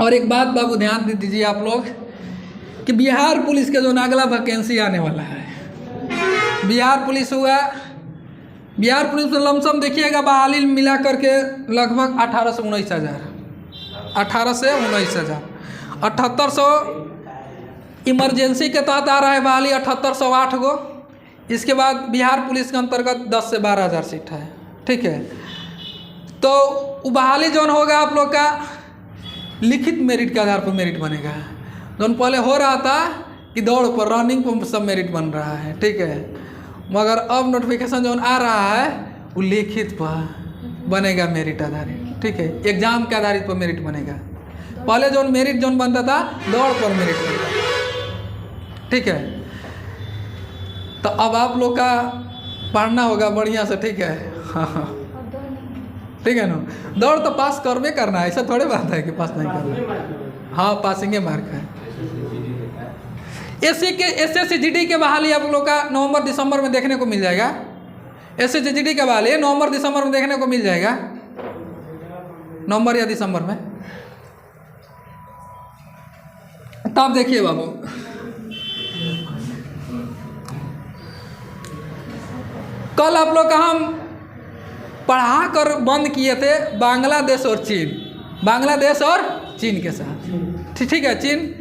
और एक बात बाबू ध्यान दे दीजिए आप लोग कि बिहार पुलिस के जो अगला वैकेंसी आने वाला है, बिहार पुलिस हुआ, बिहार पुलिस में लमसम देखिएगा बहाली मिला करके लगभग 18 से 19 हज़ार, 18 से 19 हज़ार, 7800 इमरजेंसी के तहत आ रहा है बहाली 7808 गो। इसके बाद बिहार पुलिस के अंतर्गत 10 से 12 हज़ार सीट है, ठीक है। तो बहाली जोन होगा आप लोग का लिखित मेरिट के आधार पर मेरिट बनेगा, जोन पहले हो रहा था कि दौड़ पर रनिंग पर सब मेरिट बन रहा है, ठीक है। मगर अब नोटिफिकेशन जोन आ रहा है वो लिखित पर बनेगा मेरिट आधारित, ठीक है, एग्जाम के आधारित पर मेरिट बनेगा। पहले जोन मेरिट जोन बनता था दौड़ पर मेरिट बनता, ठीक है। तो अब आप लोग का पढ़ना होगा बढ़िया से, ठीक है। हाँ ठीक है ना, दौड़ तो पास करवे करना है, ऐसा थोड़ी बात है कि पास नहीं करना। हाँ पासिंग मार्क है। एसएससी जीडी के बहाली आप लोग का नवंबर दिसंबर में देखने को मिल जाएगा। एसएससी जीडी के बहाली नवंबर दिसंबर में देखने को मिल जाएगा, नवंबर या दिसंबर में। तब देखिए बाबू, कल आप लोग का हम पढ़ा कर बंद किए थे बांग्लादेश और चीन, बांग्लादेश और चीन के साथ, ठीक है। चीन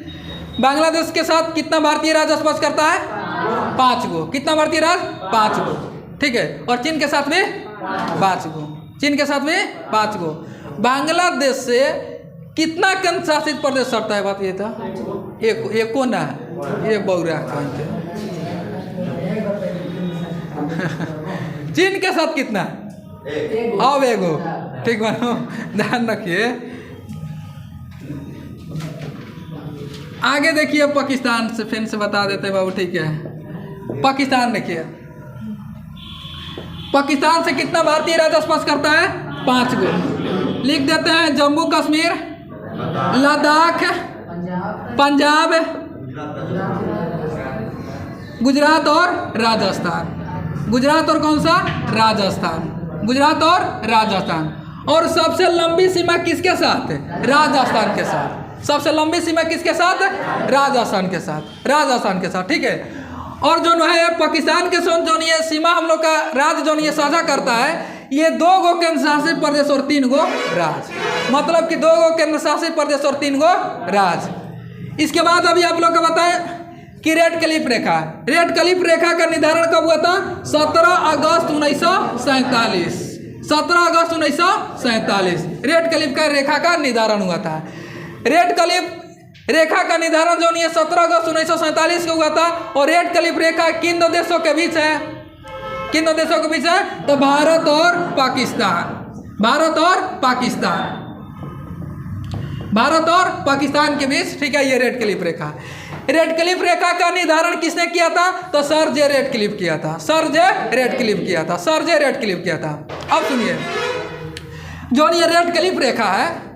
बांग्लादेश के साथ कितना भारतीय राज्य स्पर्श करता है? 5 गो। कितना भारतीय राज्य? 5 गो, ठीक है। और चीन के साथ भी 5 गो, चीन के साथ भी 5 गो। बांग्लादेश से कितना केंद्र शासित प्रदेश सटता है? बात ये था एको ना, एक बौरा कहते। चीन के साथ कितना? अब एगो, ठीक मानो, ध्यान रखिए। आगे देखिए पाकिस्तान से फिर से बता देते हैं बाबू, ठीक है। पाकिस्तान देखिए, पाकिस्तान से कितना भारतीय राज्य स्पर्श करता है? 5 गो। लिख देते हैं जम्मू कश्मीर, लद्दाख, पंजाब, गुजरात और राजस्थान। गुजरात और कौन सा? राजस्थान। गुजरात और राजस्थान। और सबसे लंबी सीमा किसके साथ है? राजस्थान के साथ। सबसे लंबी सीमा किसके साथ? राजस्थान के साथ, राजस्थान के साथ, ठीक है। और जो है पाकिस्तान के साथ जो ये सीमा हम लोग का राज्य जो ये साझा करता है, ये 2 गो केंद्र शासित प्रदेश और 3 गो राज्य, मतलब कि 2 गो केंद्र शासित प्रदेश और 3 गो राज्य। इसके बाद अभी आप लोग को बताएं कि रेड क्लिफ रेखा, रेड क्लिफ रेखा का निर्धारण कब हुआ था? 17 अगस्त 1947, 17 अगस्त 1947 रेड क्लिफ का रेखा का निर्धारण हुआ था। रेड क्लिफ रेखा का निर्धारण जो नहीं है 17 अगस्त 1947 को हुआ था। और रेड क्लिफ रेखा किन 2 देशों के बीच है? किन 2 देशों के बीच है? तो भारत और पाकिस्तान, भारत और पाकिस्तान, भारत और पाकिस्तान के बीच, ठीक है। ये रेड क्लिफ रेखा, रेड क्लिफ रेखा का निर्धारण किसने किया था? तो सर जे रेड क्लिफ किया था, सर जे रेड क्लिफ किया था, सर जे रेड क्लिफ किया था। अब सुनिए, जो ये रेड क्लिफ रेखा है,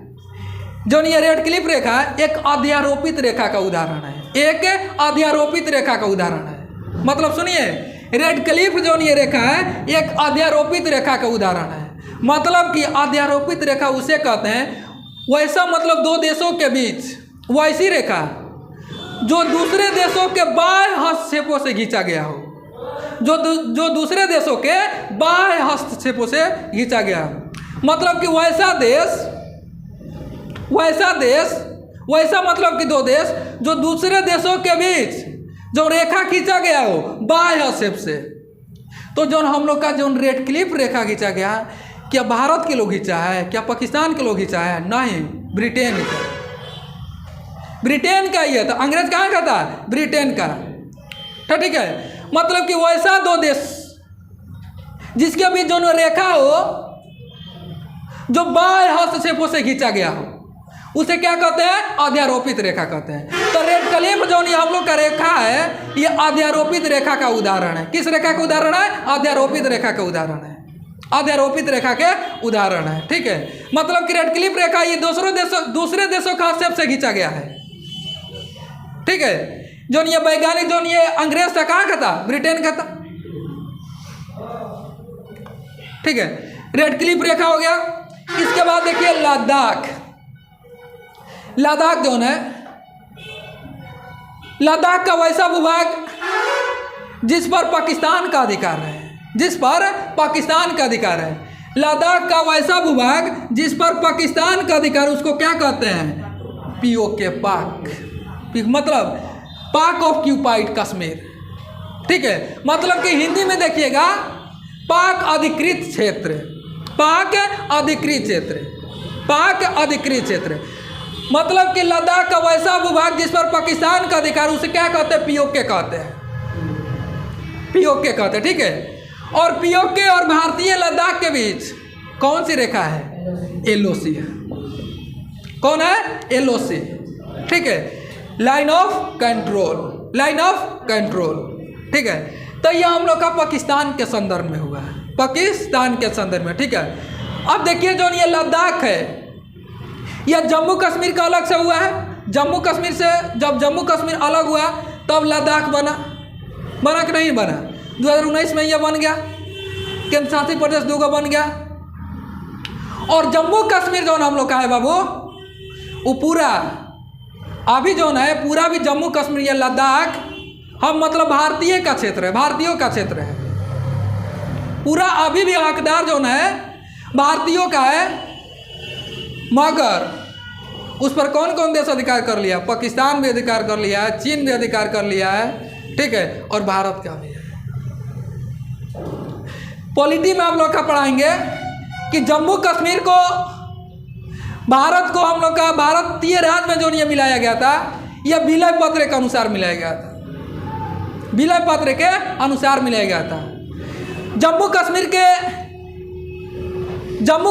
जो ये रेड क्लिफ रेखा है, एक अध्यारोपित रेखा का उदाहरण है, एक अध्यारोपित रेखा का उदाहरण है। मतलब सुनिए, रेड क्लिफ जो ये रेखा है एक अध्यारोपित रेखा का उदाहरण है। मतलब कि अध्यारोपित रेखा उसे कहते हैं, वैसा मतलब 2 देशों के बीच वैसी रेखा जो दूसरे देशों के बाह्य हस्तक्षेपों से खींचा गया हो, जो दूसरे देशों के बाह्य हस्तक्षेपों से खींचा गया हो। मतलब कि वैसा देश, वैसा मतलब कि 2 देश जो दूसरे देशों के बीच जो रेखा खींचा गया हो बाह्य हस्तक्षेप से। तो जो हम लोग का जो रेड क्लिफ रेखा खींचा गया, क्या भारत के लोग खींचा है? क्या पाकिस्तान के लोग खींचा है? नहीं, ब्रिटेन का, ब्रिटेन का ही है। तो अंग्रेज कहाँ का था? ब्रिटेन का, ठीक है। मतलब कि वैसा 2 देश जिसके बीच जो रेखा हो जो बाह्य हस्तक्षेपों से खींचा गया हो, उसे क्या कहते हैं? अध्यारोपित रेखा कहते हैं। तो रेड क्लिफ जो हम लोग का रेखा है, ये अध्यारोपित रेखा का उदाहरण है। किस रेखा का उदाहरण है? अध्यारोपित रेखा का उदाहरण है, अध्यारोपित रेखा के उदाहरण है, ठीक है। मतलब कि रेड क्लिफ रेखा ये दूसरे देशों का हस्तक्षेप से खींचा गया है, ठीक है। जो ये वैज्ञानिक जो ये अंग्रेज था, कहाँ का था? ब्रिटेन का था, ठीक है। रेड क्लिफ रेखा हो गया। इसके बाद देखिए लद्दाख। लद्दाख जो है, लद्दाख का वैसा भूभाग जिस पर पाकिस्तान का अधिकार है, जिस पर पाकिस्तान का अधिकार है। लद्दाख का वैसा भूभाग जिस पर पाकिस्तान का अधिकार, उसको क्या कहते हैं? पीओके, पाक, मतलब पाक ऑक्यूपाइड कश्मीर। ठीक है, मतलब कि हिंदी में देखिएगा पाक अधिकृत क्षेत्र, पाक अधिकृत क्षेत्र, पाक अधिकृत क्षेत्र। मतलब कि लद्दाख का वैसा भूभाग जिस पर पाकिस्तान का अधिकार, उसे क्या कहते हैं? पीओके कहते हैं, पीओके कहते हैं। ठीक है, और पीओके और भारतीय लद्दाख के बीच कौन सी रेखा है? एलओसी है। कौन है? एलओसी। ठीक है, line of control, line of control. ठीक है, तो यह हम लोग का पाकिस्तान के संदर्भ में हुआ है, पाकिस्तान के संदर्भ में। ठीक है, अब देखिए जो ये लद्दाख है, यह जम्मू कश्मीर का अलग से हुआ है। जम्मू कश्मीर से जब जम्मू कश्मीर अलग हुआ तब लद्दाख बना, बना कि नहीं बना? 2019 में यह बन गया, केंद्र शासित प्रदेश 2 बन गया। और जम्मू कश्मीर जो हम लोग का है बाबू, वो पूरा अभी जो है पूरा भी जम्मू कश्मीर या लद्दाख हम मतलब भारतीय का क्षेत्र है, भारतीयों का क्षेत्र है पूरा। अभी भी हकदार जो है भारतीयों का है, मगर उस पर कौन कौन देश अधिकार कर लिया? पाकिस्तान भी अधिकार कर लिया है, चीन भी अधिकार कर लिया है। ठीक है, और भारत का भी है। पॉलिटी में हम लोग का पढ़ाएंगे कि जम्मू कश्मीर को भारत को हम लोग का भारतीय राज्य में जो ये मिलाया गया था, यह विलय पत्र के अनुसार मिलाया गया था, विलय पत्र के अनुसार मिलाया गया था। जम्मू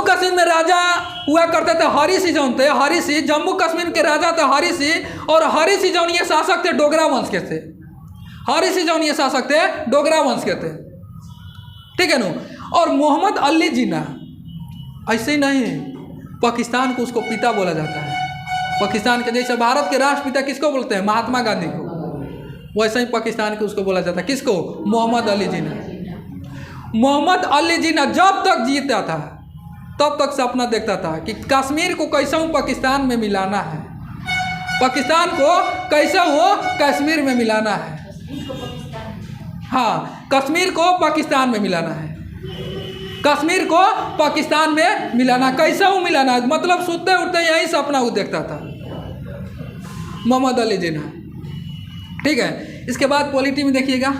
कश्मीर में राजा हुआ करते थे हरी सिंह, जो थे हरी सिंह, जम्मू कश्मीर के राजा थे हरी सिंह। और हरी सिंह जो ये शासक थे डोगरा वंश के थे, हरी सिंह जो ये शासक थे डोगरा वंश के थे। ठीक है नो। और मोहम्मद अली जिन्ना, ऐसे ही नहीं, पाकिस्तान को उसको पिता बोला जाता है। पाकिस्तान के जैसे भारत के राष्ट्रपिता किसको बोलते हैं? महात्मा गांधी को, वैसे ही पाकिस्तान को उसको बोला जाता है। किसको? मोहम्मद अली जिन्ना। मोहम्मद अली जिन्ना जब तक जीता था तब तक सपना देखता था कि कश्मीर को कैसा हूँ पाकिस्तान में मिलाना है, पाकिस्तान को कैसा हो कश्मीर में मिलाना है। हाँ, कश्मीर को पाकिस्तान में मिलाना है, कश्मीर को पाकिस्तान में मिलाना, कैसा हूँ मिलाना, मतलब सोते उठते यही सपना वो देखता था मोहम्मद अली जिन्ना। ठीक है, इसके बाद पॉलिटी में देखिएगा,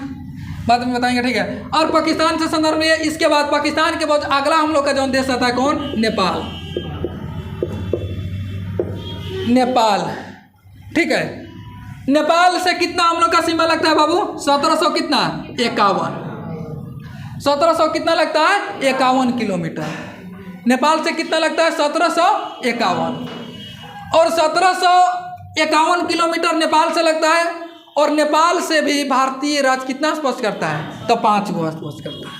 बाद में बताएंगे। ठीक है, और पाकिस्तान से संदर्भ में इसके बाद पाकिस्तान के बाद अगला हम लोग का जो देश आता है कौन? नेपाल। नेपाल। ठीक है, नेपाल से कितना हम लोग का सीमा लगता है बाबू? 1700 कितना? 51। 1700 कितना लगता है? 51 किलोमीटर। नेपाल से कितना लगता है? 1751। और 1751 किलोमीटर नेपाल से लगता है। और नेपाल से भी भारतीय राज्य कितना स्पर्श करता है? तो 5 गो स्पर्श करता है।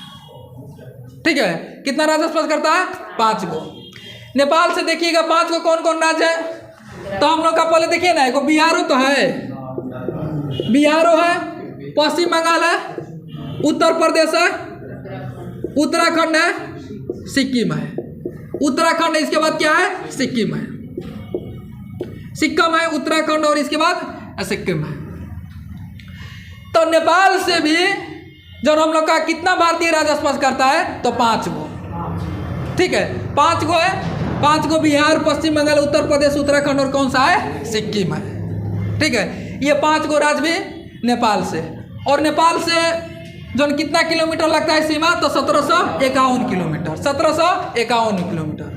ठीक है, कितना राज्य स्पर्श करता है? 5 गो। नेपाल से देखिएगा 5 गो कौन कौन राज्य है? तो हम लोग का पहले देखिए ना, एक बिहारो तो है, बिहारो है, पश्चिम बंगाल है, उत्तर प्रदेश है, उत्तराखंड है, सिक्किम है। उत्तराखंड है, इसके बाद क्या है? सिक्किम है। सिक्किम है, उत्तराखंड, और इसके बाद सिक्किम है। तो नेपाल से भी जो हम लोग का कितना भारतीय राज्य स्पर्श करता है? तो 5 गो। ठीक है, 5 गो है, 5 गो बिहार, पश्चिम बंगाल, उत्तर प्रदेश, उत्तराखंड, और कौन सा है? सिक्किम है। ठीक है, ये 5 गो राज्य भी नेपाल से। और नेपाल से जो कितना किलोमीटर लगता है सीमा? तो 1751 किलोमीटर, 1751 किलोमीटर।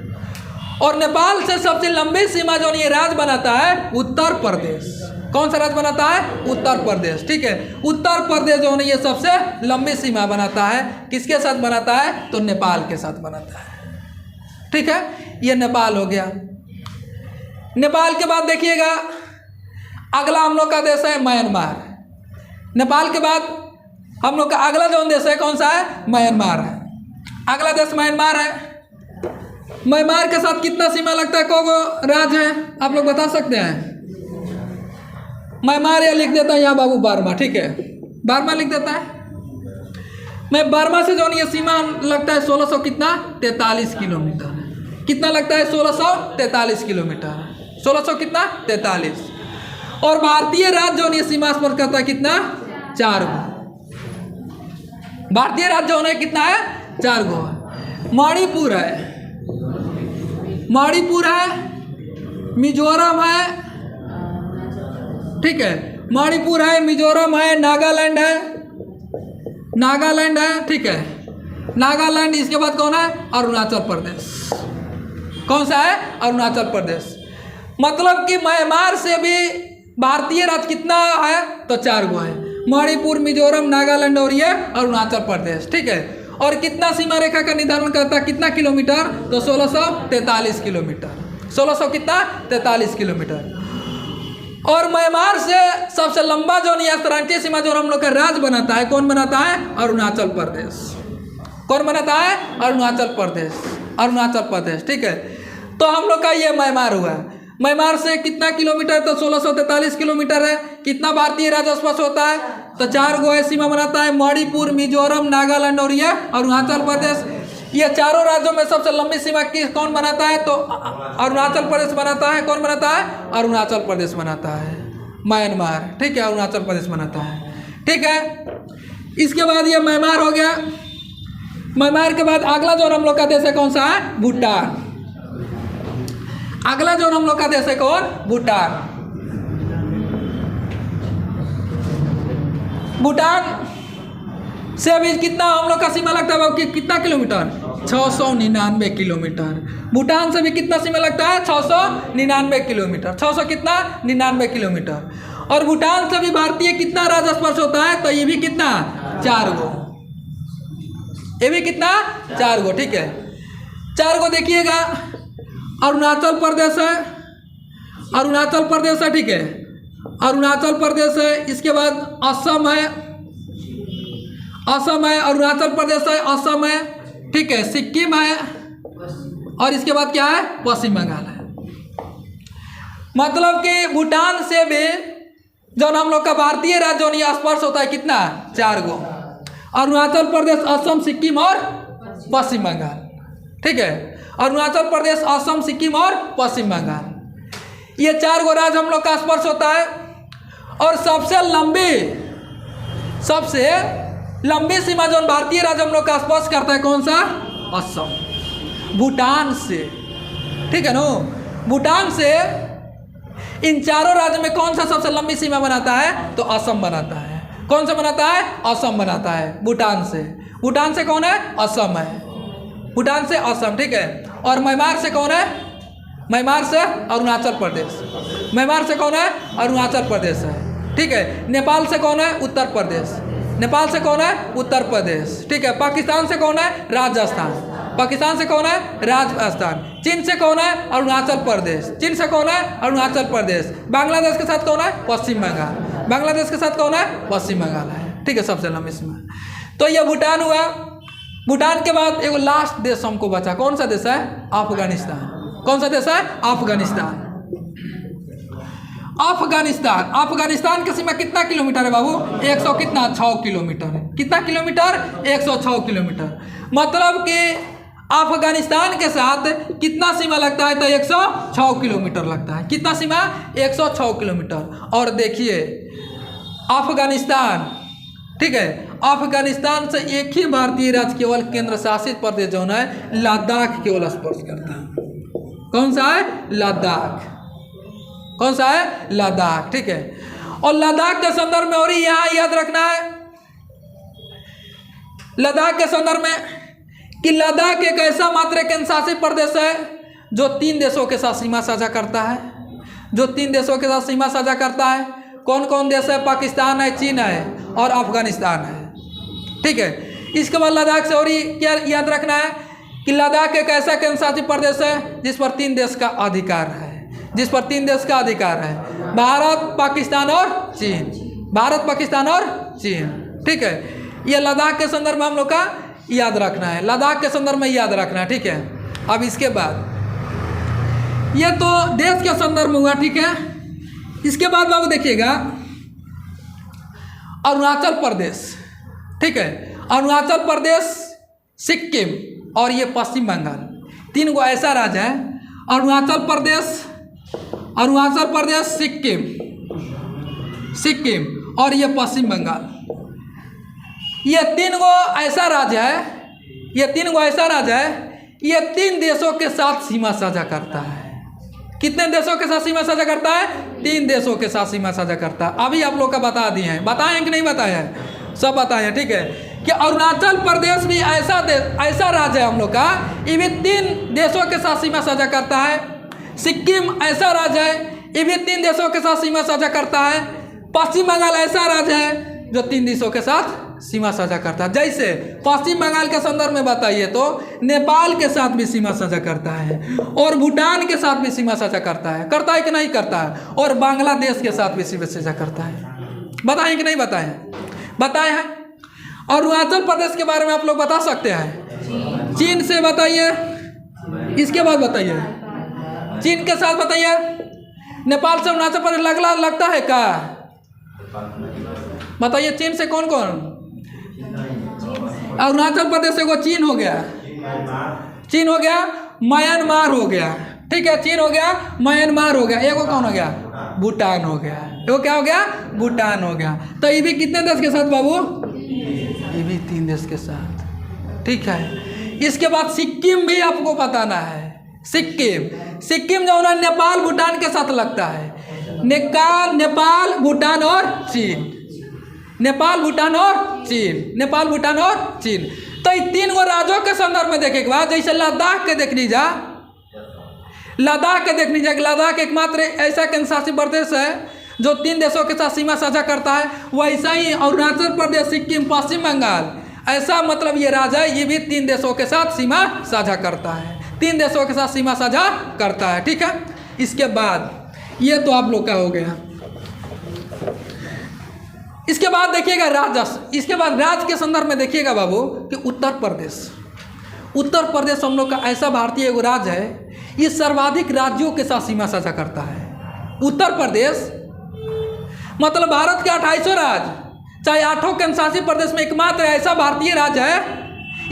और नेपाल से सबसे लंबी सीमा जो ये राज्य बनाता है उत्तर प्रदेश। कौन सा राज्य बनाता है? उत्तर प्रदेश। ठीक है, उत्तर प्रदेश जो है ये सबसे लंबी सीमा बनाता है। किसके साथ बनाता है? तो नेपाल के साथ बनाता है। ठीक है, ये नेपाल हो गया। नेपाल के बाद देखिएगा अगला हम लोग का देश है म्यांमार। नेपाल के बाद हम लोग का अगला जो देश है कौन सा है? म्यांमार है। अगला देश म्यांमार है। म्यांमार के साथ कितना सीमा लगता है? को राज्य है आप लोग बता सकते हैं? म्यांमार या लिख देता है यहाँ बाबू बार्मा। ठीक है, बार्मा लिख देता है। मैं बर्मा से जो ये सीमा लगता है 1600 कितना 43 किलोमीटर। कितना लगता है 1643 किलोमीटर। 1600 कितना 43। और भारतीय राज्य जो ये सीमा स्पर्श करता है कितना 4 गो। भारतीय राज्य जो है कितना है 4 गो। मणिपुर है, मणिपुर है, मिजोरम है, ठीक है, मणिपुर है, मिजोरम है, नागालैंड है, नागालैंड है, ठीक है, नागालैंड। इसके बाद कौन है अरुणाचल प्रदेश। कौन सा है अरुणाचल प्रदेश। मतलब कि म्यांमार से भी भारतीय राज्य कितना है तो 4 गो है, मणिपुर, मिजोरम, नागालैंड और ये अरुणाचल प्रदेश, ठीक है। और कितना सीमा रेखा का निर्धारण करता है कितना किलोमीटर तो 1643 किलोमीटर। 1600 कितना 43 किलोमीटर। और म्यांमार से सबसे लंबा जो अंतर्राष्ट्रीय सीमा जो हम लोग का राज्य बनाता है कौन बनाता है अरुणाचल प्रदेश। कौन बनाता है अरुणाचल प्रदेश, अरुणाचल प्रदेश, ठीक है। तो हम लोग का ये म्यांमार हुआ। म्यांमार से कितना किलोमीटर तो 1643 किलोमीटर है। कितना भारतीय राज्य स्पर्श होता है तो 4 गो है सीमा बनाता है, मणिपुर, मिजोरम, नागालैंड और ये अरुणाचल प्रदेश। ये चारों राज्यों में सबसे लंबी सीमा कौन बनाता है तो अरुणाचल प्रदेश बनाता है। कौन बनाता है अरुणाचल प्रदेश बनाता है, म्यांमार, ठीक है, अरुणाचल प्रदेश बनाता है, ठीक है। इसके बाद ये म्यांमार हो गया। म्यांमार के बाद अगला जो हम लोग का देश है कौन सा है भूटान। अगला जो हम लोग का देश है कौन भूटान। भूटान से अभी कितना हम लोग का सीमा लगता है कि कितना किलोमीटर 699 किलोमीटर। भूटान से भी कितना सीमा लगता है 699 किलोमीटर। 600 कितना 99 किलोमीटर। और भूटान से भी भारतीय कितना राज्य स्पर्श होता है तो ये भी कितना 4 गो। ये भी कितना 4 गो, ठीक है। 4 गो देखिएगा। अरुणाचल प्रदेश है, अरुणाचल प्रदेश है, ठीक है, अरुणाचल प्रदेश है। इसके बाद असम है, असम है, अरुणाचल प्रदेश है, असम है, ठीक है, सिक्किम है और इसके बाद क्या है पश्चिम बंगाल है। मतलब कि भूटान से भी जो हम लोग का भारतीय राज्य जो स्पर्श होता है कितना 4 गो। अरुणाचल प्रदेश, असम, सिक्किम और पश्चिम बंगाल, ठीक है। अरुणाचल प्रदेश, असम, सिक्किम और पश्चिम बंगाल, ये 4 गो राज्य हम लोग का स्पर्श होता है। और सबसे लंबी सीमा जो भारतीय राज्य हम लोग का स्पर्श करता है कौन सा असम। भूटान से, ठीक है ना, भूटान से इन चारों राज्यों में कौन सा सबसे लंबी सीमा बनाता है तो असम बनाता है। कौन सा बनाता है असम बनाता है भूटान से। भूटान से कौन है असम है, भूटान से असम, ठीक है। और म्यांमार से कौन है म्यांमार से अरुणाचल प्रदेश। म्यांमार से कौन है अरुणाचल प्रदेश है, ठीक है। नेपाल से कौन है उत्तर प्रदेश। नेपाल से कौन है उत्तर प्रदेश, ठीक है। पाकिस्तान से कौन है राजस्थान। पाकिस्तान से कौन है राजस्थान। चीन से कौन है अरुणाचल प्रदेश। चीन से कौन है अरुणाचल प्रदेश। बांग्लादेश के साथ कौन है पश्चिम बंगाल। बांग्लादेश के साथ कौन है पश्चिम बंगाल है, ठीक है, सबसे लंबी सीमा। तो ये भूटान हुआ। भूटान के बाद एक लास्ट देश हमको बचा, कौन सा देश है अफगानिस्तान। कौन सा देश है अफगानिस्तान। अफगानिस्तान, अफगानिस्तान की सीमा कितना किलोमीटर है बाबू 100 कितना 6 किलोमीटर है। कितना किलोमीटर 106 किलोमीटर। मतलब कि अफगानिस्तान के साथ कितना सीमा लगता है तो 106 किलोमीटर लगता है। कितना सीमा 106 किलोमीटर। और देखिए अफगानिस्तान, ठीक है, अफगानिस्तान से एक ही भारतीय राज्य केवल केंद्र शासित प्रदेश जो है लद्दाख केवल स्पर्श करता है। कौन सा है लद्दाख। कौन सा है लद्दाख, ठीक है। और लद्दाख के संदर्भ में और यहाँ याद रखना है लद्दाख के संदर्भ में कि लद्दाख एक ऐसा मात्र केंद्र शासित प्रदेश है जो 3 देशों के साथ सीमा साझा करता है। जो 3 देशों के साथ सीमा साझा करता है। कौन कौन देश है पाकिस्तान है, चीन है और अफगानिस्तान है, ठीक है। इसके बाद लद्दाख से और क्या याद रखना है कि लद्दाख एक ऐसा केंद्र शासित प्रदेश है जिस पर 3 देश का अधिकार है। जिस पर 3 देश का अधिकार है, भारत, पाकिस्तान और चीन। भारत, पाकिस्तान और चीन, ठीक है। ये लद्दाख के संदर्भ में हम लोग का याद रखना है। लद्दाख के संदर्भ में याद रखना है, ठीक है। अब इसके बाद ये तो देश के संदर्भ में हुआ, ठीक है। इसके बाद बाबू देखिएगा अरुणाचल प्रदेश, ठीक है। अरुणाचल प्रदेश, सिक्किम और ये पश्चिम बंगाल। 3 गो ऐसा राज्य है, अरुणाचल प्रदेश, सिक्किम और ये पश्चिम बंगाल। ये 3 गो ऐसा राज्य है, ये 3 देशों के साथ सीमा साझा करता है। कितने देशों के साथ सीमा साझा करता है? 3 देशों के साथ सीमा साझा करता है। अभी आप लोग का बता दिए हैं, बताए हैं कि नहीं बताए हैं? सब बताए हैं, ठीक है। कि अरुणाचल प्रदेश भी ऐसा राज्य है हम लोग का, ये भी 3 देशों के साथ सीमा साझा करता है। सिक्किम ऐसा राज्य है, ये भी 3 देशों के साथ सीमा साझा करता है। पश्चिम बंगाल ऐसा राज्य है जो 3 देशों के साथ सीमा साझा करता है। जैसे पश्चिम बंगाल के संदर्भ में बताइए तो नेपाल के साथ भी सीमा साझा करता है और भूटान के साथ भी सीमा साझा करता है कि नहीं करता है, और बांग्लादेश के साथ भी सीमा साझा करता है। बताएं कि नहीं बताएं? बताए हैं। अरुणाचल प्रदेश के बारे में आप लोग बता सकते हैं? चीन से बताइए, इसके बाद बताइए, चीन के साथ बताइए। नेपाल से अरुणाचल प्रदेश लगता है क्या? बताइए चीन से कौन कौन? अरुणाचल प्रदेश से वो चीन हो गया, म्यांमार हो गया, ठीक है। चीन हो गया, म्यांमार हो गया, एगो कौन हो गया? भूटान हो गया। एगो क्या हो गया? भूटान हो गया। तो ये भी कितने देश के साथ बाबू? ये भी 3 देश के साथ, ठीक है। इसके बाद सिक्किम भी आपको बताना है। सिक्किम जो है नेपाल भूटान के साथ लगता है। नेपाल भूटान और चीन, नेपाल भूटान और चीन। तो ये 3 गो राज्यों के संदर्भ में देखे के बाद, जैसे लद्दाख के देख लीजिए, लद्दाख एकमात्र ऐसा केंद्र शासित प्रदेश है जो 3 देशों के साथ सीमा साझा करता है। वैसा ही अरुणाचल प्रदेश, सिक्किम, पश्चिम बंगाल, ऐसा मतलब ये राज्य है, ये भी 3 देशों के साथ सीमा साझा करता है। 3 देशों के साथ सीमा साझा करता है, ठीक है। इसके बाद ये तो आप लोग का हो गया। इसके बाद देखिएगा इसके बाद राज्य के संदर्भ में देखिएगा बाबू कि उत्तर प्रदेश हम लोग का ऐसा भारतीय एगो राज्य है, ये सर्वाधिक राज्यों के साथ सीमा साझा करता है। उत्तर प्रदेश मतलब भारत के 2800 राज्य, चाहे 8 केंद्र शासित प्रदेश में एकमात्र ऐसा भारतीय राज्य है,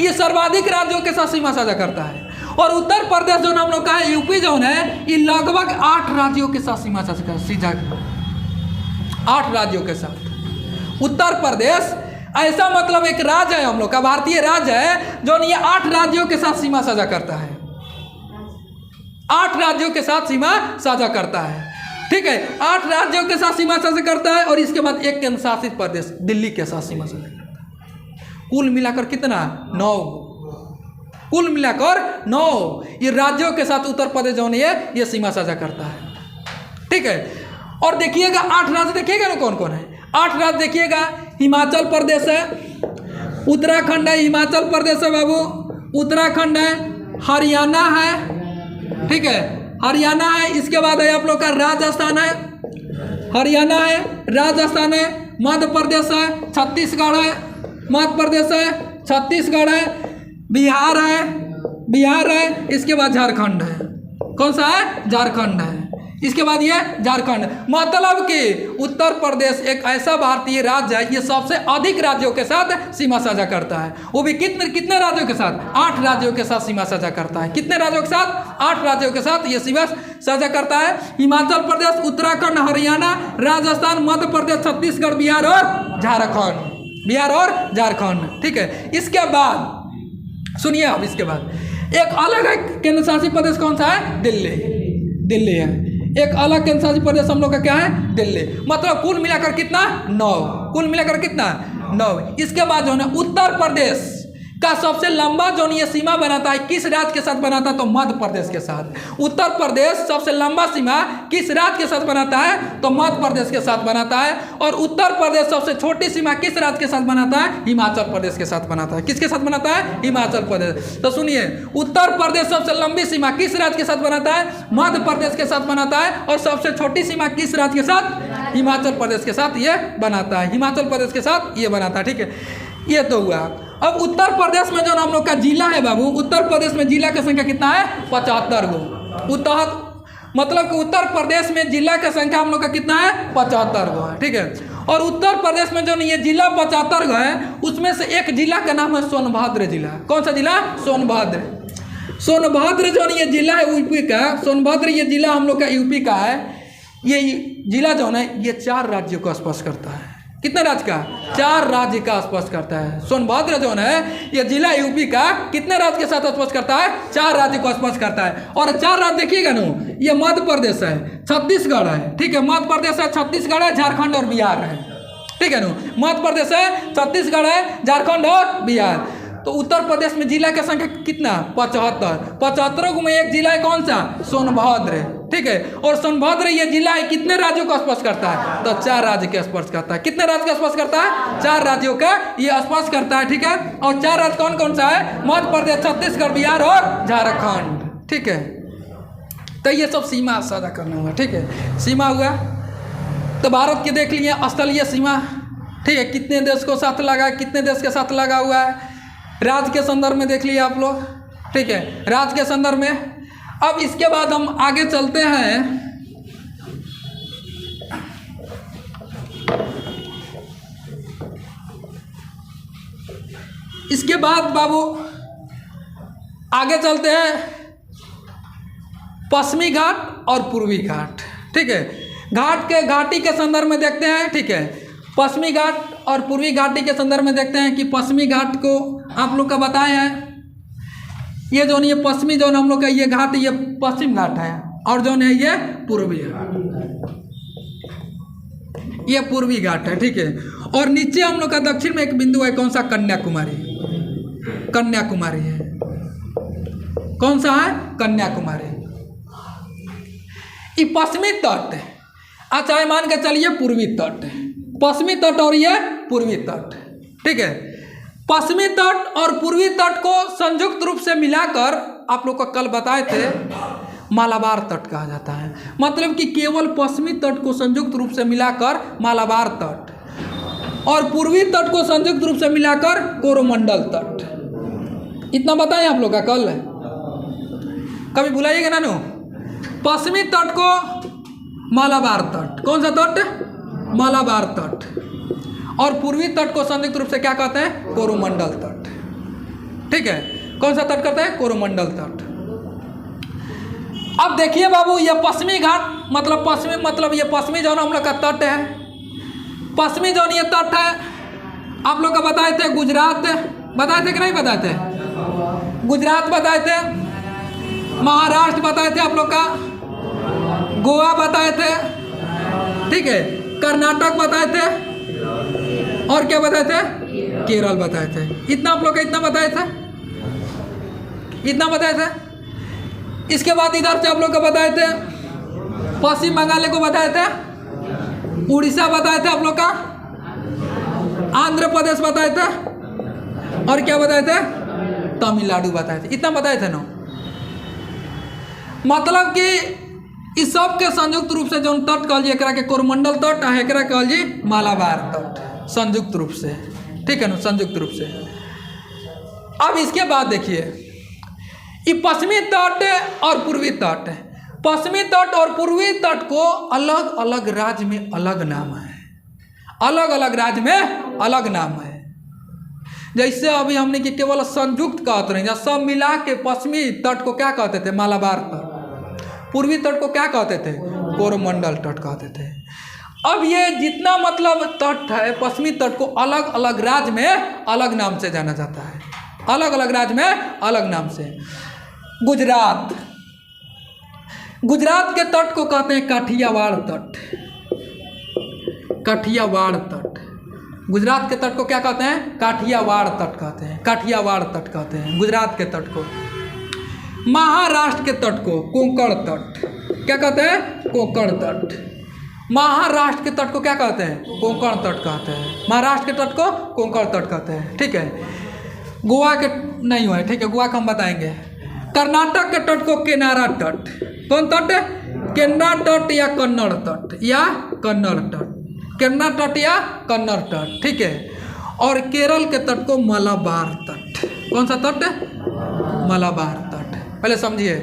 ये सर्वाधिक राज्यों के साथ सीमा साझा करता है। और उत्तर प्रदेश जो हम लोग का है, यूपी जोन है, ये लगभग 8 राज्यों के साथ सीमा साझा 8 राज्यों के साथ। उत्तर प्रदेश ऐसा मतलब एक राज्य है हम लोग का, भारतीय राज्य है, जो ये 8 राज्यों के साथ सीमा साझा करता है। 8 राज्यों के साथ सीमा साझा करता है, ठीक है। 8 राज्यों के साथ सीमा साझा करता है। और इसके बाद एक केंद्र शासित प्रदेश दिल्ली के साथ सीमा साझा करता है। कुल मिलाकर कितना? 9। कुल मिलाकर 9 ये राज्यों के साथ उत्तर प्रदेश जो है ये सीमा साझा करता है, ठीक है। और देखिएगा 8 राज्य देखिएगा ना कौन कौन है। 8 राज्य देखिएगा, हिमाचल प्रदेश है, उत्तराखंड है, हिमाचल प्रदेश है बाबू, उत्तराखंड है, हरियाणा है, ठीक है, हरियाणा है। इसके बाद है आप लोग का राजस्थान है, हरियाणा है, राजस्थान है, मध्य प्रदेश है, छत्तीसगढ़ है, मध्य प्रदेश है, छत्तीसगढ़ है, बिहार है। इसके बाद झारखंड है। कौन सा है? झारखंड है। इसके बाद ये झारखंड, मतलब कि उत्तर प्रदेश एक ऐसा भारतीय राज्य है, ये सबसे अधिक राज्यों के साथ सीमा साझा करता है। वो भी कितने राज्यों के साथ? 8 राज्यों के साथ सीमा साझा करता है। कितने राज्यों के साथ? 8 राज्यों के साथ ये सीमा साझा करता है। हिमाचल प्रदेश, उत्तराखंड, हरियाणा, राजस्थान, मध्य प्रदेश, छत्तीसगढ़, बिहार और झारखंड, ठीक है। इसके बाद सुनिए आप, इसके बाद एक अलग है केंद्र शासित प्रदेश, कौन सा है? दिल्ली है। एक अलग केंद्र शासित प्रदेश हम लोग का क्या है? दिल्ली। मतलब कुल मिलाकर कितना? 9। कुल मिलाकर कितना? 9। इसके बाद जो है उत्तर प्रदेश का सबसे लंबा जो ये सीमा बनाता है, किस राज्य के साथ बनाता है? तो मध्य प्रदेश के साथ। उत्तर प्रदेश सबसे लंबा सीमा किस राज्य के साथ बनाता है? तो मध्य प्रदेश के साथ बनाता है। और उत्तर प्रदेश सबसे छोटी सीमा किस राज्य के साथ बनाता है? हिमाचल प्रदेश के साथ बनाता है। किसके साथ बनाता है? हिमाचल प्रदेश। तो सुनिए, उत्तर प्रदेश सबसे लंबी सीमा किस राज्य के साथ बनाता है? मध्य प्रदेश के साथ बनाता है। और सबसे छोटी सीमा किस राज्य के साथ? हिमाचल प्रदेश के साथ ये बनाता है। हिमाचल प्रदेश के साथ ये बनाता है, ठीक है। ये तो हुआ। अब उत्तर प्रदेश में जो हम लोग का जिला है बाबू, उत्तर प्रदेश में जिला की संख्या कितना है? 75 गो। मतलब कि उत्तर प्रदेश में जिला की संख्या हम लोग का कितना है? 75 गो है, ठीक है। और उत्तर प्रदेश में जो ये जिला 75 है, उसमें से एक जिला का नाम है सोनभद्र जिला। कौन सा जिला? सोनभद्र। सोनभद्र जो ये जिला है यूपी का, सोनभद्र ये जिला हम लोग का यूपी का है। ये जिला जो है ये 4 राज्यों को स्पर्श करता है। कितने राज्य का? 4 राज्य का स्पर्श करता है। सोनभद्र जो है ये जिला यूपी का कितने राज्य के साथ स्पर्श करता है? 4 राज्य को स्पर्श करता है। और 4 राज्य देखिएगा ना, ये मध्य प्रदेश है, छत्तीसगढ़ है, ठीक है, मध्य प्रदेश है, छत्तीसगढ़ है, झारखंड और बिहार है, ठीक है ना। मध्य प्रदेश है, छत्तीसगढ़ है, झारखंड और बिहार। तो उत्तर प्रदेश में जिला की संख्या कितना? 75। 75 में एक जिला है, कौन सा? सोनभद्र, ठीक है। और सोनभद्र ये जिला है कितने राज्यों को स्पर्श करता है? तो 4 राज्य के स्पर्श करता है। कितने राज्य का स्पर्श करता है? 4 राज्यों का ये स्पर्श करता है, ठीक है। और 4 राज्य कौन कौन सा है? मध्य प्रदेश, छत्तीसगढ़, बिहार और झारखंड, ठीक है। तो ये सब सीमा साझा करना हुआ, ठीक है, सीमा हुआ। तो भारत के देख लिए स्थलीय सीमा, ठीक है, कितने देश को साथ लगा, कितने देश के साथ लगा हुआ है। राज्य के संदर्भ में देख लिए आप लोग, ठीक है, राज्य के संदर्भ में। अब इसके बाद हम आगे चलते हैं। इसके बाद बाबू आगे चलते हैं पश्चिमी घाट और पूर्वी घाट, ठीक है। घाटी के संदर्भ में देखते हैं, ठीक है। पश्चिमी घाट और पूर्वी घाटी के संदर्भ में देखते हैं कि पश्चिमी घाट को आप लोग का बताए हैं। ये जो ये पश्चिमी जो हम लोग का ये घाट, ये पश्चिम घाट है, और जो है ये पूर्वी घाट, ये पूर्वी घाट है, ठीक है। और नीचे हम लोग का दक्षिण में एक बिंदु है, कौन सा? कन्याकुमारी। कन्याकुमारी है, कौन सा है? कन्याकुमारी। ये पश्चिमी तट, अच्छा मान के चलिए पूर्वी तट, पश्चिमी तट और ये पूर्वी तट, ठीक है। पश्चिमी तट और पूर्वी तट को संयुक्त रूप से मिलाकर आप लोग को कल बताए थे मालाबार तट कहा जाता है। मतलब कि केवल पश्चिमी तट को संयुक्त रूप से मिलाकर मालाबार तट, और पूर्वी तट को संयुक्त रूप से मिलाकर कोरोमंडल तट। इतना बताएं आप लोग का कल, कभी भुलाइएगा ना। पश्चिमी तट को मालाबार तट, कौन सा तट? मालाबार तट। और पूर्वी तट को संयुक्त रूप से क्या कहते हैं? कोरोमंडल तट, ठीक है। कौन सा तट कहते हैं? कोरोमंडल तट। अब देखिए बाबू, ये पश्चिमी घाट मतलब ये पश्चिमी जोन हम लोग का तट है। पश्चिमी जोन ये तट है, आप लोग का बताए थे गुजरात, बताए थे कि नहीं बताए थे? गुजरात बताए थे, महाराष्ट्र बताए थे आप लोग का, गोवा बताए थे, ठीक है, कर्नाटक बताए थे, और क्या बताए थे? केरल बताए थे। इतना आप लोग का इतना बताए थे, इतना बताए थे। इसके बाद इधर से आप लोग का बताए थे पश्चिम बंगाल को बताए थे, उड़ीसा बताए थे आप लोग का, आंध्र प्रदेश बताए थे, और क्या बताए थे? तमिलनाडु बताए थे। इतना बताए थे ना। मतलब कि इस सब के संयुक्त रूप से जो तट कहल जी, एकरा के कोरोमंडल तट, एकरा कहल जी मालाबार तट, संयुक्त रूप से, ठीक है ना, संयुक्त रूप से। अब इसके बाद देखिए, ये पश्चिमी तट और पूर्वी तट, पश्चिमी तट और पूर्वी तट को अलग अलग राज्य में अलग नाम है, अलग अलग राज्य में अलग नाम है। जैसे अभी हमने कि केवल संयुक्त कहते रहे, सब मिला के पश्चिमी तट को क्या कहते थे? मालाबार तट। पूर्वी तट को क्या कहते थे? कोरोमंडल तट कहते थे। अब ये जितना मतलब तट है, पश्चिमी तट को अलग अलग राज्य में अलग नाम से जाना जाता है, अलग अलग राज्य में अलग नाम से। गुजरात, गुजरात के तट को कहते हैं काठियावाड़ तट, काठियावाड़ तट। गुजरात के तट को क्या कहते हैं? काठियावाड़ तट कहते हैं, काठियावाड़ तट कहते हैं गुजरात के तट को। महाराष्ट्र के तट को कोंकण तट, क्या कहते हैं? कोंकण तट। महाराष्ट्र के तट को क्या कहते हैं? कोंकण तट कहते हैं। महाराष्ट्र के तट को कोंकण तट कहते हैं, ठीक है। गोवा के नहीं हुआ है, ठीक है, गोवा का हम बताएंगे। कर्नाटक के तट को केनारा तट, कौन तट? केनरा तट या कन्नड़ तट, या कन्नड़ तट, केनरा तट या कन्नड़ तट, ठीक है। और केरल के तट को मालाबार तट, कौन सा तट? मालाबार तट। पहले समझिए,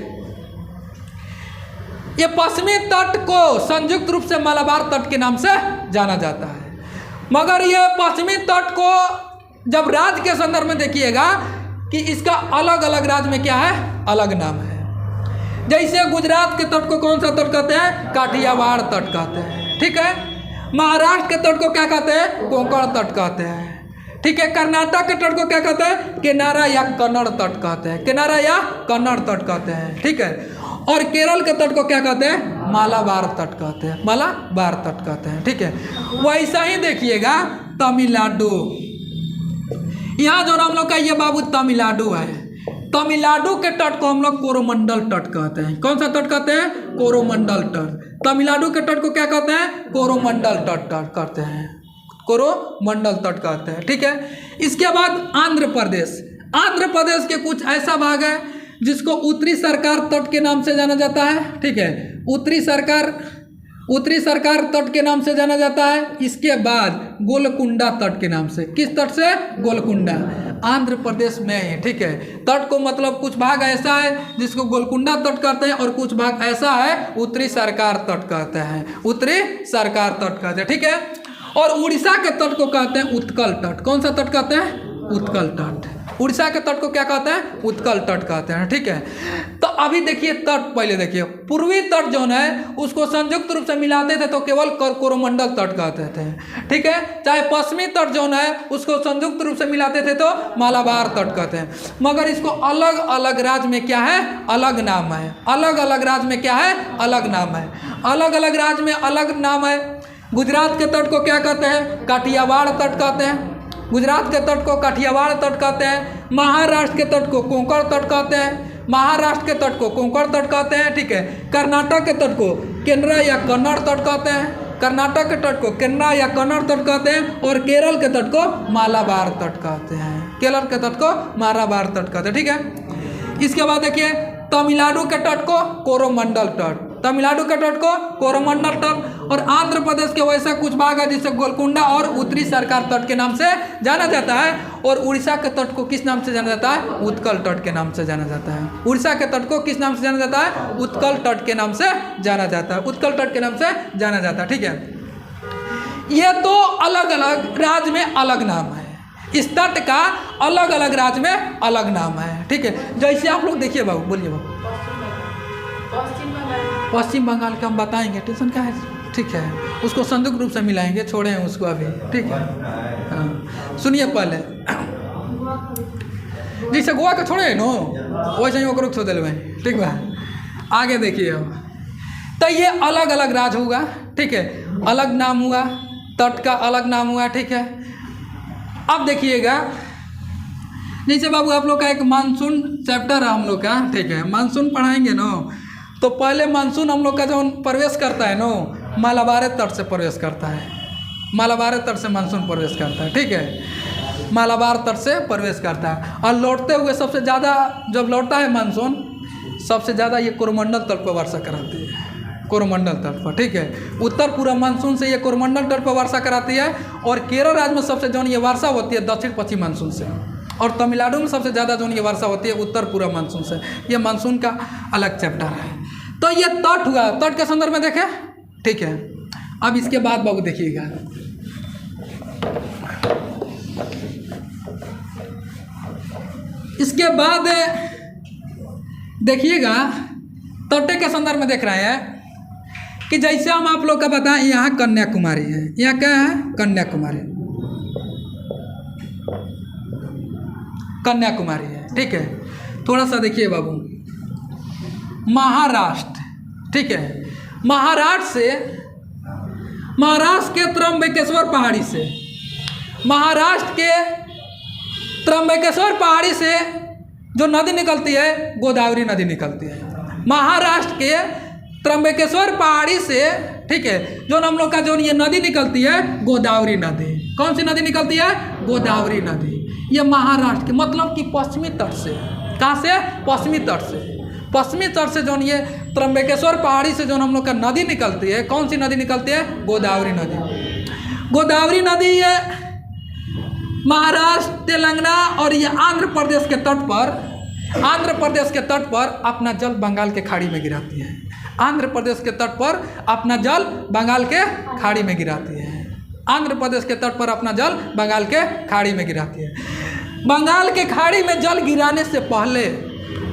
ये पश्चिमी तट को संयुक्त रूप से मालाबार तट के नाम से जाना जाता है। मगर ये पश्चिमी तट को जब राज्य के संदर्भ में देखिएगा कि इसका अलग अलग राज्य में क्या है, अलग नाम है। जैसे गुजरात के तट को कौन सा तट कहते हैं, काठियावाड़ तट कहते हैं, ठीक है। महाराष्ट्र के तट को क्या कहते हैं, कोंकण तट कहते हैं, ठीक है। कर्नाटक के तट को क्या कहते हैं, किनारा या कन्नड़ तट कहते हैं, किनारा या कन्नड़ तट कहते हैं, ठीक है। और केरल के तट को क्या कहते हैं, मालाबार तट कहते हैं, मालाबार तट कहते हैं, ठीक है। वैसा ही देखिएगा तमिलनाडु, यहाँ जो हम लोग का ये बाबू तमिलनाडु है, तमिलनाडु के तट को हम लोग कोरोमंडल तट कहते हैं। कौन सा तट कहते हैं, कोरोमंडल तट। तमिलनाडु के तट को क्या कहते हैं, कोरोमंडल तट कहते हैं, कोरोमंडल तट कहते हैं, ठीक है। इसके बाद आंध्र प्रदेश, आंध्र प्रदेश के कुछ ऐसा भाग है जिसको उत्तरी सरकार तट के नाम से जाना जाता है, ठीक है। उत्तरी सरकार तट के नाम से जाना जाता है। इसके बाद गोलकुंडा तट के नाम से, किस तट से, गोलकुंडा, आंध्र प्रदेश में है, ठीक है। तट को मतलब कुछ भाग ऐसा है जिसको गोलकुंडा तट कहते हैं और कुछ भाग ऐसा है उत्तरी सरकार तट कहते हैं, उत्तरी सरकार तट कहते हैं, ठीक है। और उड़ीसा के तट को कहते हैं उत्कल तट। कौन सा तट कहते हैं, उत्कल तट। उड़ीसा के तट को क्या कहते हैं, उत्कल तट कहते हैं, ठीक है। तो अभी देखिए तट, पहले देखिए पूर्वी तट जो है उसको संयुक्त रूप से मिलाते थे तो केवल कोरोमंडल तट कहते थे, ठीक है। चाहे पश्चिमी तट जो है उसको संयुक्त रूप से मिलाते थे तो मालाबार तट कहते हैं। मगर इसको अलग अलग राज्य में क्या है, अलग नाम है, अलग अलग राज्य में क्या है, अलग नाम है, अलग अलग राज्य में अलग नाम है। गुजरात के तट को क्या कहते हैं, काठियावाड़ तट कहते हैं, गुजरात के तट को काठियावाड़ तट कहते हैं। महाराष्ट्र के तट को कोंकण तट कहते हैं, महाराष्ट्र के तट को कोंकण तट कहते हैं, ठीक है। कर्नाटक के तट को केनरा या कन्नड़ तट कहते हैं, कर्नाटक के तट को केनरा या कन्नड़ तट कहते हैं। और केरल के तट को मालाबार तट कहते हैं, केरल के तट को मालाबार तट कहते हैं, ठीक है। इसके बाद देखिए तमिलनाडु के तट को कोरोमंडल तट, तमिलनाडु के तट को कोरोमंडल तट। और आंध्र प्रदेश के वैसा कुछ भाग है जिसे गोलकुंडा और उत्तरी सरकार तट के नाम से जाना जाता है। और उड़ीसा के तट को किस नाम से जाना जाता है, उत्कल तट के नाम से जाना जाता है। उड़ीसा के तट को किस नाम से जाना जाता है, उत्कल तट के नाम से जाना जाता है, उत्कल तट के नाम से जाना जाता है, ठीक है। ये तो अलग अलग राज्य में अलग नाम है, इस तट का अलग अलग राज्य में अलग नाम है, ठीक है। जैसे आप लोग देखिए बाबू, बोलिए बाबू। पश्चिम बंगाल का हम बताएंगे, टेंशन क्या है, ठीक है। उसको संयुक्त रूप से मिलाएंगे, छोड़े हैं उसको अभी, ठीक है। हाँ सुनिए पहले, जैसे गोवा का छोड़े नो वैसे ही ओकरो छोड़ दिलवे, ठीक बा। आगे देखिए अब, तो ये अलग अलग राज्य होगा, ठीक है, अलग नाम हुआ, तट का अलग नाम हुआ, ठीक है। अब देखिएगा जैसे बाबू आप लोग का एक मानसून चैप्टर है हम लोग का, ठीक है। मानसून पढ़ाएंगे नो, तो पहले मानसून हम लोग का जो प्रवेश करता है नो, मालाबार तट से प्रवेश करता है, मालाबार तट से मानसून प्रवेश करता है, ठीक है। मालाबार तट से प्रवेश करता है और लौटते हुए सबसे ज़्यादा जब लौटता है मानसून, सबसे ज़्यादा ये कोरोमंडल तट पर वर्षा कराती है, कोरोमंडल तट पर, ठीक है। उत्तर पूर्व मानसून से ये कोरोमंडल तट पर वर्षा कराती है। और केरल राज्य में सबसे जो ये वर्षा होती है दक्षिण पश्चिम मानसून से। और तमिलनाडु में सबसे ज़्यादा जो ये वर्षा होती है उत्तर पूर्व मानसून से। ये मानसून का अलग चैप्टर है। तो ये तट हुआ, तट के संदर्भ में देखें, ठीक है। अब इसके बाद बाबू देखिएगा, इसके बाद देखिएगा तट के संदर्भ में देख रहे हैं कि जैसे हम आप लोग का बताएं, यहाँ कन्याकुमारी है, यहाँ क्या है, कन्याकुमारी, कन्याकुमारी है, ठीक है। थोड़ा सा देखिए बाबू, महाराष्ट्र, ठीक है। महाराष्ट्र के त्र्यंबकेश्वर पहाड़ी से, महाराष्ट्र के त्र्यंबकेश्वर पहाड़ी से जो नदी निकलती है गोदावरी नदी निकलती है। महाराष्ट्र के त्र्यंबकेश्वर पहाड़ी से, ठीक है, जो हम लोग का जो ये नदी निकलती है गोदावरी नदी। कौन सी नदी निकलती है, गोदावरी नदी। ये महाराष्ट्र के मतलब कि पश्चिमी तट से, कहाँ से, पश्चिमी तट से, पश्चिमी तट से जो ये त्र्यंबकेश्वर पहाड़ी से जो हम लोग का नदी निकलती है, कौन सी नदी निकलती है, गोदावरी नदी। गोदावरी नदी ये महाराष्ट्र, तेलंगाना और ये आंध्र प्रदेश के तट पर, आंध्र प्रदेश के तट पर अपना जल बंगाल के खाड़ी में गिराती है। आंध्र प्रदेश के तट पर अपना जल बंगाल के खाड़ी में गिराती है, आंध्र प्रदेश के तट पर अपना जल बंगाल के खाड़ी में गिराती है। बंगाल के खाड़ी में जल गिराने से पहले,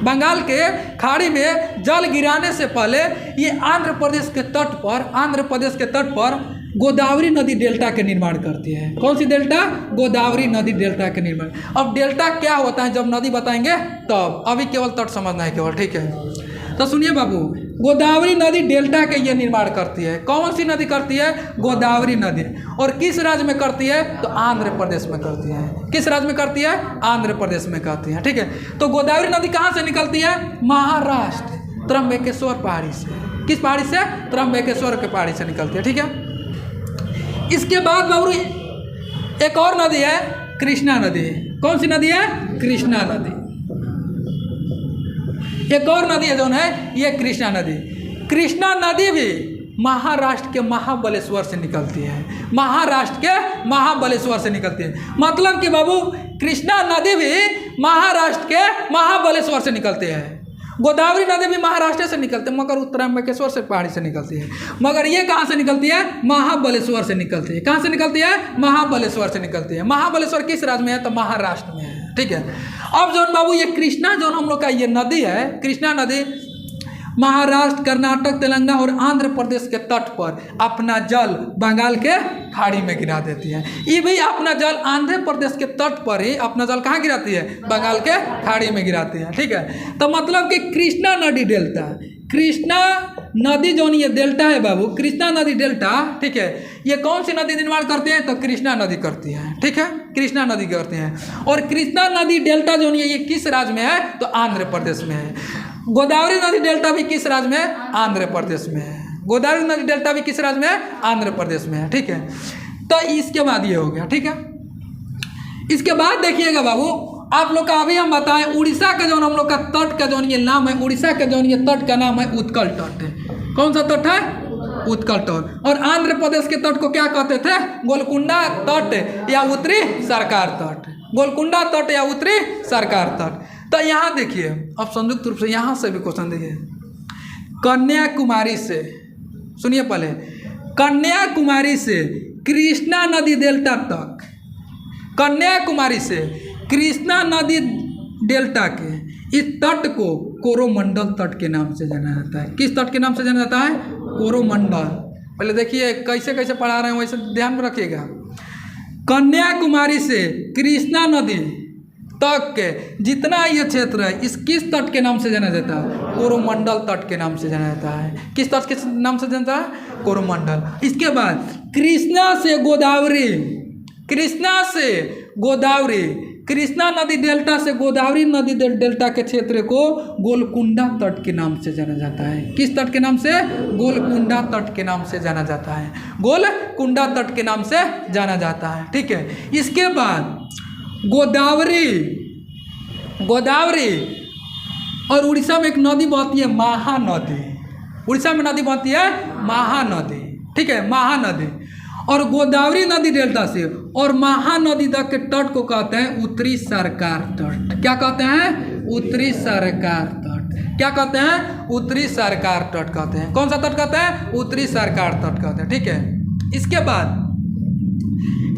बंगाल के खाड़ी में जल गिराने से पहले ये आंध्र प्रदेश के तट पर गोदावरी नदी डेल्टा के निर्माण करती है। कौन सी डेल्टा? गोदावरी नदी डेल्टा के निर्माण। अब डेल्टा क्या होता है जब नदी बताएंगे तब, अभी केवल तट समझना है केवल, ठीक है। तो सुनिए बाबू, गोदावरी नदी डेल्टा के ये निर्माण करती है। कौन सी नदी करती है? गोदावरी नदी। और किस राज्य में करती है? तो आंध्र प्रदेश में करती है। किस राज्य में करती है? आंध्र प्रदेश में करती है, ठीक है। तो गोदावरी नदी कहाँ से निकलती है? महाराष्ट्र, त्र्यंबकेश्वर पहाड़ी से। किस पहाड़ी से? त्र्यंबकेश्वर के पहाड़ी से निकलती है, ठीक है। इसके बाद बाबू एक और नदी है, कृष्णा नदी। कौन सी नदी है? कृष्णा नदी। एक और नदी है जो है ये कृष्णा नदी। कृष्णा नदी भी महाराष्ट्र के महाबलेश्वर से निकलती है। महाराष्ट्र के महाबलेश्वर से निकलती है। मतलब कि बाबू कृष्णा नदी भी महाराष्ट्र के महाबलेश्वर से निकलती है। गोदावरी नदी भी महाराष्ट्र से निकलती है, मगर त्र्यंबकेश्वर से पहाड़ी से निकलती है। मगर ये कहाँ से निकलती है? महाबलेश्वर से निकलती है। कहाँ से निकलती है? महाबलेश्वर से निकलती है। महाबलेश्वर किस राज्य में है? तो महाराष्ट्र में है, ठीक है। अब जो बाबू ये कृष्णा जो हम लोग का ये नदी है, कृष्णा नदी महाराष्ट्र, कर्नाटक, तेलंगाना और आंध्र प्रदेश के तट पर अपना जल बंगाल के खाड़ी में गिरा देती है। ये भी अपना जल आंध्र प्रदेश के तट पर ही अपना जल कहाँ गिराती है? बंगाल के खाड़ी में गिराती है, ठीक है। तो मतलब कि कृष्णा नदी डेल्टा, कृष्णा नदी जो ये डेल्टा है बाबू, कृष्णा नदी डेल्टा, ठीक है। ये कौन सी नदी निर्माण करती है? तो कृष्णा नदी करती है, ठीक है। कृष्णा नदी करती है। और कृष्णा नदी डेल्टा जो ये किस राज्य में है? तो आंध्र प्रदेश में है। गोदावरी नदी डेल्टा भी किस राज्य में है? आंध्र प्रदेश में है। गोदावरी नदी डेल्टा भी किस राज्य में है? आंध्र प्रदेश में है, ठीक है। तो इसके बाद ये हो गया, ठीक है। इसके बाद देखिएगा बाबू, आप लोग का अभी हम बताएं उड़ीसा का जो हम लोग का तट का जो ये नाम है, उड़ीसा का जो ये तट का नाम है उत्कल तट है। कौन सा तट है? उत्कल तट। और आंध्र प्रदेश के तट को क्या कहते थे? गोलकुंडा तट या उत्तरी सरकार तट। गोलकुंडा तट या उत्तरी सरकार तट। तो यहाँ देखिए, अब संयुक्त रूप से यहाँ से भी क्वेश्चन देखिए। कन्याकुमारी से, सुनिए पहले, कन्याकुमारी से कृष्णा नदी डेल्टा तक, कन्याकुमारी से कृष्णा नदी डेल्टा के इस तट को कोरोमंडल तट के नाम से जाना जाता है। किस तट के नाम से जाना जाता है? कोरोमंडल। पहले देखिए कैसे कैसे पढ़ा रहे हैं, वैसे ध्यान में रखिएगा। कन्याकुमारी से कृष्णा नदी तक के जितना ये क्षेत्र है, इस किस तट के नाम से जाना जाता है? कोरोमंडल तट के नाम से जाना जाता है। किस तट के नाम से जाना जाता है? कोरोमंडल। इसके बाद कृष्णा से गोदावरी, कृष्णा से गोदावरी, कृष्णा नदी डेल्टा से गोदावरी नदी डेल्टा के क्षेत्र को गोलकुंडा तट के नाम से जाना जाता है। किस तट के नाम से? गोलकुंडा तट के नाम से जाना जाता है। गोलकुंडा तट के नाम से जाना जाता है, ठीक है। इसके बाद गोदावरी, गोदावरी और उड़ीसा में एक नदी बहती है महानदी। उड़ीसा में नदी बहती है महानदी, ठीक है, महानदी। और गोदावरी नदी डेल्टा से और महानदी तक के तट को कहते हैं उत्तरी सरकार तट। क्या कहते हैं? उत्तरी सरकार तट। क्या कहते हैं? उत्तरी सरकार तट कहते हैं। कौन सा तट कहते हैं? उत्तरी सरकार तट कहते हैं, ठीक है। इसके बाद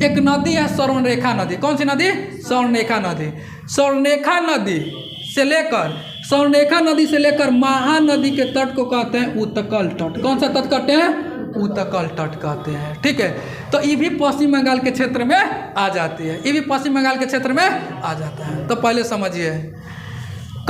एक नदी है स्वर्णरेखा नदी। कौन सी नदी? स्वर्णरेखा नदी। स्वर्णरेखा नदी से लेकर, स्वर्णरेखा नदी से लेकर महानदी के तट को कहते हैं उत्कल तट। कौन सा तट कहते हैं? उत्कल तट कहते हैं, ठीक है। तो ये भी पश्चिम बंगाल के क्षेत्र में आ जाती है। ये भी पश्चिम बंगाल के क्षेत्र में आ जाता है। तो पहले समझिए,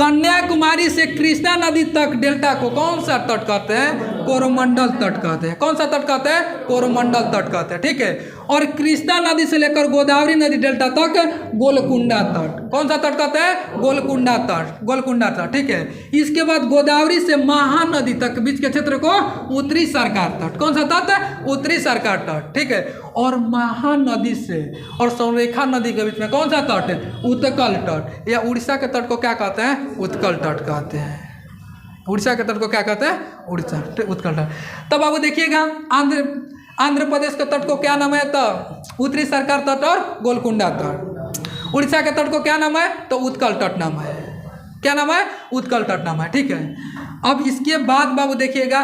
कन्याकुमारी से कृष्णा नदी तक डेल्टा को कौन सा तट कहते हैं? कोरोमंडल तट कहते हैं। कौन सा तट कहते हैं? कोरोमंडल तट कहते हैं, ठीक है। और कृष्णा नदी से लेकर गोदावरी नदी डेल्टा तक गोलकुंडा तट। कौन सा तट कहते हैं? गोलकुंडा तट, गोलकुंडा तट, ठीक है। इसके बाद गोदावरी से महानदी तक बीच के क्षेत्र को उत्तरी सरकार तट। कौन सा तट? उत्तरी सरकार तट, ठीक है। और महानदी से और स्वर्णरेखा नदी के बीच में कौन सा तट है? उत्कल तट। या उड़ीसा के तट को क्या कहते हैं? उत्कल तट कहते हैं। उड़ीसा के तट को क्या कहते हैं? उड़ीसा, उत्कल तट। तब बाबू देखिएगा, आंध्र प्रदेश के तट को क्या नाम है? तो उत्तरी सरकार तट और गोलकुंडा तट। उड़ीसा के तट को क्या नाम है? तो उत्कल तट नाम है। क्या नाम है? उत्कल तट नाम है, ठीक है। अब इसके बाद बाबू देखिएगा,